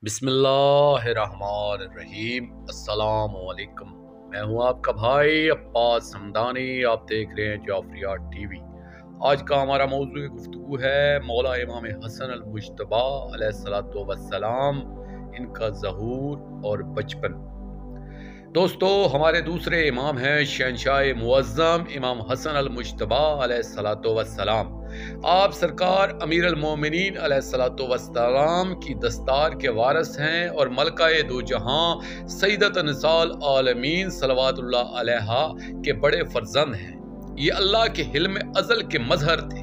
बिस्मिल्लाहिर्रहमानिर्रहीम। अस्सलाम वालेकुम। मैं हूं आपका भाई अब्बास समदानी। आप देख रहे हैं जाफरिया टीवी। आज का हमारा मौजूद गुफ्तगू है मौला इमाम हसन अल मुज्तबा अलैहिस्सलातु वस्सलाम, इनका ज़हूर और बचपन। दोस्तों, हमारे दूसरे इमाम हैं शहंशाह मुअज़्ज़म इमाम हसन अल मुज्तबा अलैहिस्सलातु वस्सलाम। आप सरकार अमीर अल मोमिनीन अलैहिस्सलातु वस्सलाम की दस्तार के वारिस हैं और मलका-ए दो जहां सैयदत निसाल आलमीन सल्लल्लाहु अलैहा के बड़े फर्जंद हैं। ये अल्लाह के हिल्म अज़ल के मजहर थे।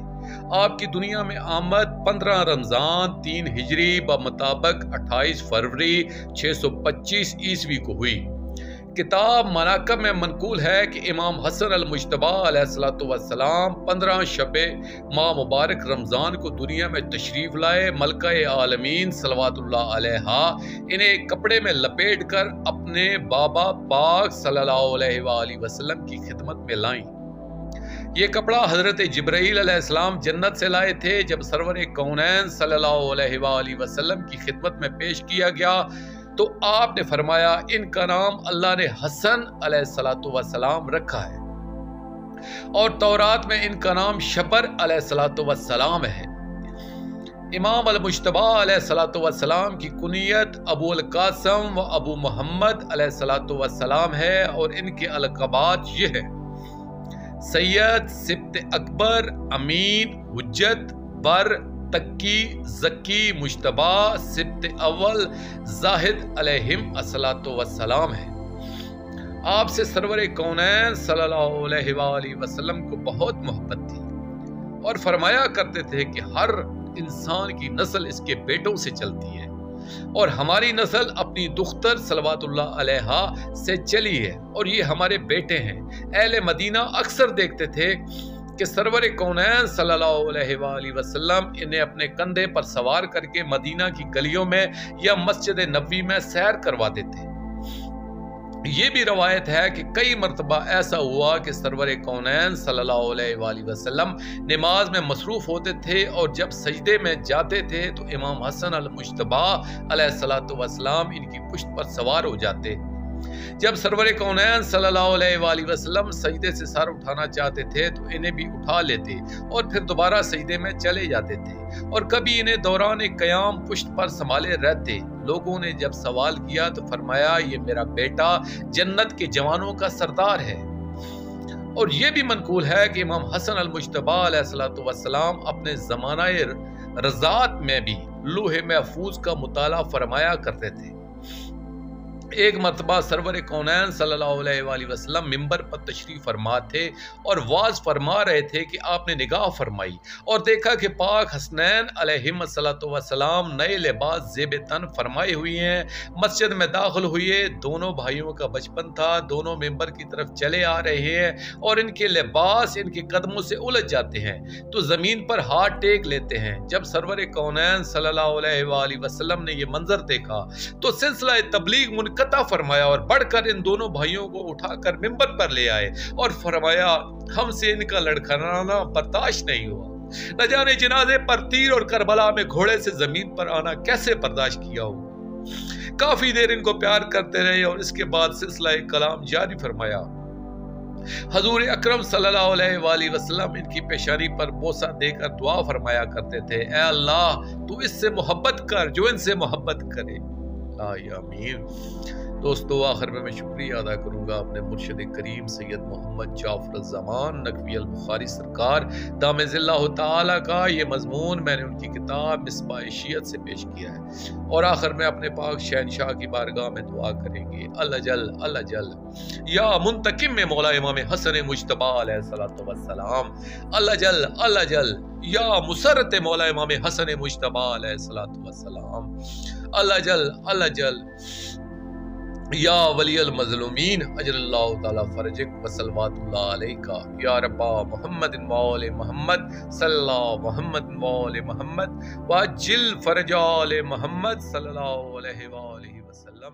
आपकी दुनिया में आमद 15 रमज़ान 3 हिजरी बमुताबिक 28 फरवरी 625 ईस्वी को हुई। किताब मनाक़िब में मनकूल है कि इमाम हसन अल मुज्तबा अलैहिस्सलातु वस्सलाम 15 शबे माह मुबारक रमज़ान को दुनिया में तशरीफ़ लाए। मलका-ए आलमीन सल्लल्लाहु अलैहा इन्हें एक कपड़े में लपेट कर अपने बाबा पाक सल्लल्लाहु अलैहि वसल्लम की खिदमत में लाईं। ये कपड़ा हज़रत जिब्राईल अलैहिस्सलाम जन्नत से लाए थे। जब सरवर कौनैन सल्लल्लाहु अलैहि वसल्लम की खिदमत में पेश किया गया तो आपने फरमाया, इनका नाम अल्लाह ने हसन अलैहिस्सलातु वस्सलाम रखा है और तौरात में इनका नाम शबर अलैहिस्सलातु वस्सलाम है। इमाम अल मुज्तबा अलैहिस्सलातु वस्सलाम की कुनियत अबू अल कासिम व अबू मोहम्मद अलैहिस्सलातु वस्सलाम है और इनके अलक़ाबात ये है: सैयद, सिब्त अकबर, अमीन, हुज्जत, बर, तक्की, ज़क्की, मुज्तबा, सिब्त अव्वल, ज़ाहिद अलैहिम अस्सलातु वस्सलाम है। आपसे सरवर कौनैन सल्लल्लाहु अलैहि वसल्लम को बहुत मोहब्बत थी और फरमाया करते थे कि हर इंसान की नस्ल इसके बेटों से चलती है और हमारी नस्ल अपनी दुख्तर सल्लल्लाहु अलैहा से चली है और ये हमारे बेटे हैं। अहले मदीना अक्सर देखते थे कि सरवर कौनैन सल्लल्लाहु अलैहि वसल्लम इन्हें अपने कंधे पर सवार करके मदीना की गलियों में या मस्जिद नबवी में सैर करवाते थे। ये भी रवायत है कि कई मरतबा ऐसा हुआ कि सरवर कौनैन सल्लल्लाहु अलैहि वसल्लम नमाज में मसरूफ़ होते थे और जब सजदे में जाते थे तो इमाम हसन अल मुज्तबा अलैहिस्सलातु वस्सलाम इनकी पुश्त पर सवार हो जाते। जब सरवर कौनैन सल्लल्लाहु अलैहि वसल्लम सजदे से सर उठाना चाहते थे तो इन्हें भी उठा लेते और फिर दोबारा सजदे में चले जाते थे और कभी इन्हें दौरान क़याम पुश्त पर संभाले रहते। लोगों ने जब सवाल किया तो फरमाया, ये मेरा बेटा जन्नत के जवानों का सरदार है। और ये भी मनकूल है कि इमाम हसन अल मुज्तबा अलैहिस्सलातु वस्सलाम अपने ज़मानाए रज़ात में भी लौह महफूज का मुताला फरमाया करते थे। एक मरतबा सरवर कौनैन सल्लल्लाहु अलैहि वसल्लम मिंबर पर तशरीफ फरमा थे और वाज फरमा रहे थे कि आपने निगाह फरमाई और देखा कि पाक हसनैन अलैहिस्सलातु वस्सलाम नए लिबास ज़ेब तन फरमाए हुए हैं। मस्जिद में दाखिल हुए। दोनों भाइयों का बचपन था। दोनों मिंबर की तरफ चले आ रहे हैं और इनके लिबास इनके कदमों से उलझ जाते हैं तो ज़मीन पर हाथ टेक लेते हैं। जब सरवर कौनैन सल्लल्लाहु अलैहि वसल्लम ने यह मंजर देखा तो सिलसिला तबलीग मुनक़ता फरमाया और बढ़कर इन दोनों भाइयों को उठाकर मिंबर पर ले आए और फरमाया, हमसे इनका लड़खड़ाना बर्दाश्त नहीं हुआ। न जाने जनाजे पर तीर और करबला में घोड़े से जमीन पर आना कैसे बर्दाश्त किया हो। काफी देर इनको प्यार करते रहे और इसके बाद सिलसिला कलाम जारी फरमाया। हजूर अकरम सल्लल्लाहु अलैहि वसल्लम इनकी पेशानी पर बोसा देकर दुआ फरमाया करते थे, ऐ अल्लाह, तू इससे मोहब्बत कर जो इनसे मोहब्बत करे। आमीन। दोस्तों, आखिर में मैं शुक्रिया अदा करूंगा अपने मुर्शिद करीम सैयद मोहम्मद जाफर ज़मान नकवी अल बुखारी सरकार दामज़िल्लाहु ताला का। ये मजमून मैंने उनकी किताब मिसबाह शियत से पेश किया है और आखिर में अपने पाक शहनशाह की बारगाह में दुआ करेंगे, अल्लाह जल या मुंतकिम में मौला इमाम हसन मुज्तबा अलैहिस्सलातु वस्सलाम, अल्लाह जल या मुसरत मौला इमाम हसन मुज्तबा अलैहिस्सलातु वस्सलाम, अल्लाह जल या वलियल मज़लूमीन अजलल्लाहु ताला फरजक व सल्लल्लाहु अलैका या रब्बा मुहम्मदिन व आले मुहम्मद सल्लल्लाहु मुहम्मद व आले मुहम्मद व अज्जिल फरजा आले मुहम्मद सल्लल्लाहु अलैहि वसल्लम।